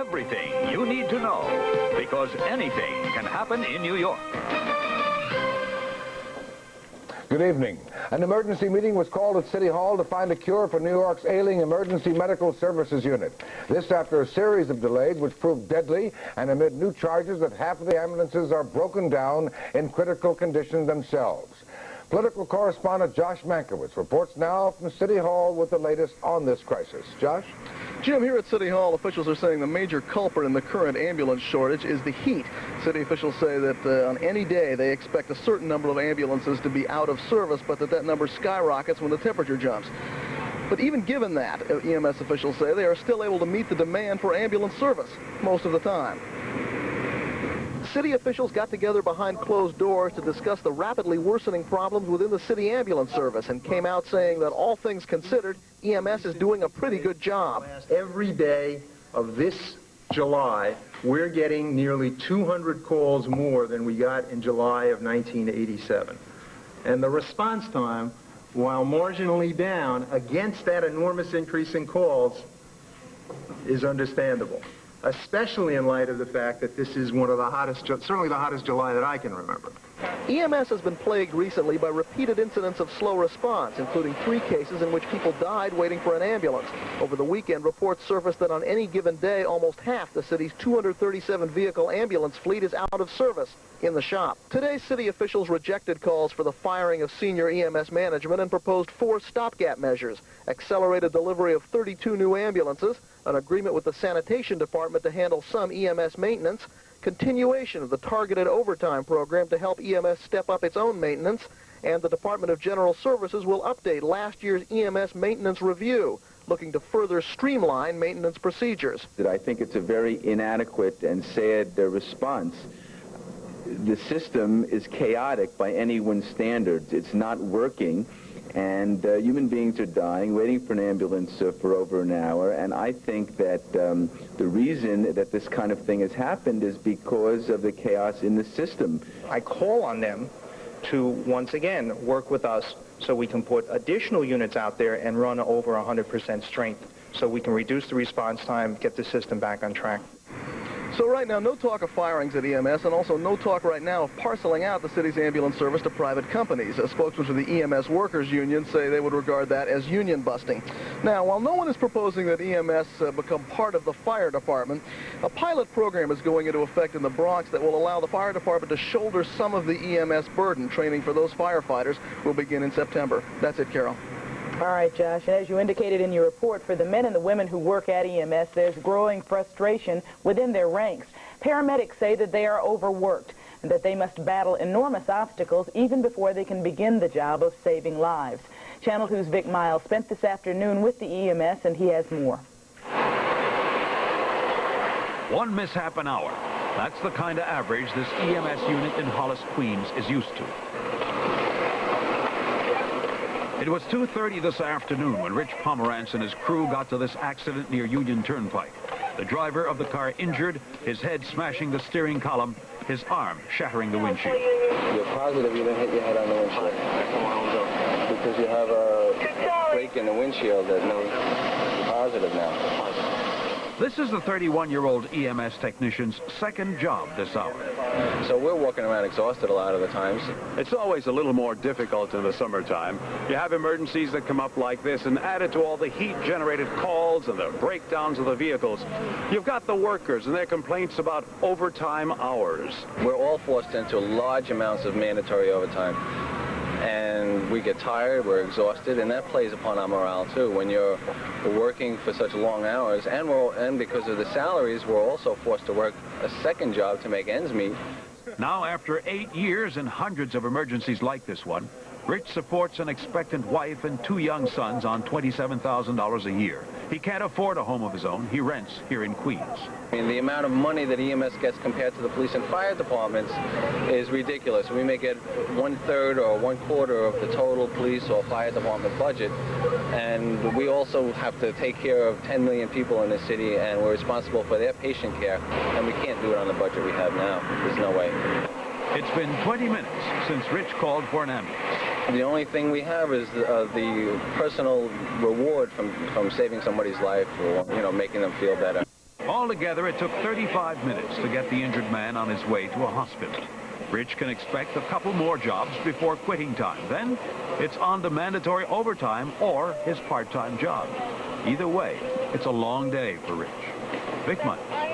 everything you need to know, because anything can happen in New York. Good evening. An emergency meeting was called at City Hall to find a cure for New York's ailing Emergency Medical Services Unit. This after a series of delays which proved deadly and amid new charges that half of the ambulances are broken down in critical condition themselves. Political correspondent Josh Mankiewicz reports now from City Hall with the latest on this crisis. Josh? Jim, here at City Hall, officials are saying the major culprit in the current ambulance shortage is the heat. City officials say that on any day they expect a certain number of ambulances to be out of service, but that number skyrockets when the temperature jumps. But even given that, EMS officials say they are still able to meet the demand for ambulance service most of the time. City officials got together behind closed doors to discuss the rapidly worsening problems within the city ambulance service and came out saying that all things considered, EMS is doing a pretty good job. Every day of this July, we're getting nearly 200 calls more than we got in July of 1987. And the response time, while marginally down against that enormous increase in calls, is understandable, especially in light of the fact that this is one of the hottest, certainly the hottest July that I can remember. EMS has been plagued recently by repeated incidents of slow response, including 3 cases in which people died waiting for an ambulance. Over the weekend, reports surfaced that on any given day, almost half the city's 237-vehicle ambulance fleet is out of service in the shop. Today, city officials rejected calls for the firing of senior EMS management and proposed 4 stopgap measures: accelerated delivery of 32 new ambulances, an agreement with the sanitation department to handle some EMS maintenance, continuation of the targeted overtime program to help EMS step up its own maintenance, and the Department of General Services will update last year's EMS maintenance review, looking to further streamline maintenance procedures. I think it's a very inadequate and sad response. The system is chaotic by anyone's standards. It's not working, and human beings are dying, waiting for an ambulance for over an hour, and I think that the reason that this kind of thing has happened is because of the chaos in the system. I call on them to, once again, work with us so we can put additional units out there and run over 100% strength so we can reduce the response time, get the system back on track. So right now, no talk of firings at EMS, and also no talk right now of parceling out the city's ambulance service to private companies. A spokesman for the EMS Workers Union say they would regard that as union busting. Now, while no one is proposing that EMS become part of the fire department, a pilot program is going into effect in the Bronx that will allow the fire department to shoulder some of the EMS burden. Training for those firefighters will begin in September. That's it, Carol. All right, Josh, and as you indicated in your report, for the men and the women who work at EMS, there's growing frustration within their ranks. Paramedics say that they are overworked and that they must battle enormous obstacles even before they can begin the job of saving lives. Channel 2's Vic Miles spent this afternoon with the EMS, and he has more. One mishap an hour. That's the kind of average this EMS unit in Hollis, Queens is used to. It was 2:30 this afternoon when Rich Pomerantz and his crew got to this accident near Union Turnpike. The driver of the car injured, his head smashing the steering column, his arm shattering the windshield. You're positive you didn't hit your head on the windshield? Because you have a break in the windshield that knows you're positive now. This is the 31-year-old EMS technician's second job this hour. So we're walking around exhausted a lot of the times. It's always a little more difficult in the summertime. You have emergencies that come up like this, and added to all the heat-generated calls and the breakdowns of the vehicles, you've got the workers and their complaints about overtime hours. We're all forced into large amounts of mandatory overtime. And we get tired, we're exhausted, and that plays upon our morale too. When you're working for such long hours, and because of the salaries, we're also forced to work a second job to make ends meet. Now, after 8 years and hundreds of emergencies like this one, Rich supports an expectant wife and 2 young sons on $27,000 a year. He can't afford a home of his own. He rents here in Queens. I mean, the amount of money that EMS gets compared to the police and fire departments is ridiculous. We may get 1/3 or 1/4 of the total police or fire department budget, and we also have to take care of 10 million people in the city, and we're responsible for their patient care, and we can't do it on the budget we have now. There's no way. It's been 20 minutes since Rich called for an ambulance. The only thing we have is the personal reward from saving somebody's life or, making them feel better. Altogether, it took 35 minutes to get the injured man on his way to a hospital. Rich can expect a couple more jobs before quitting time. Then it's on to mandatory overtime or his part-time job. Either way, it's a long day for Rich. Vic Mike.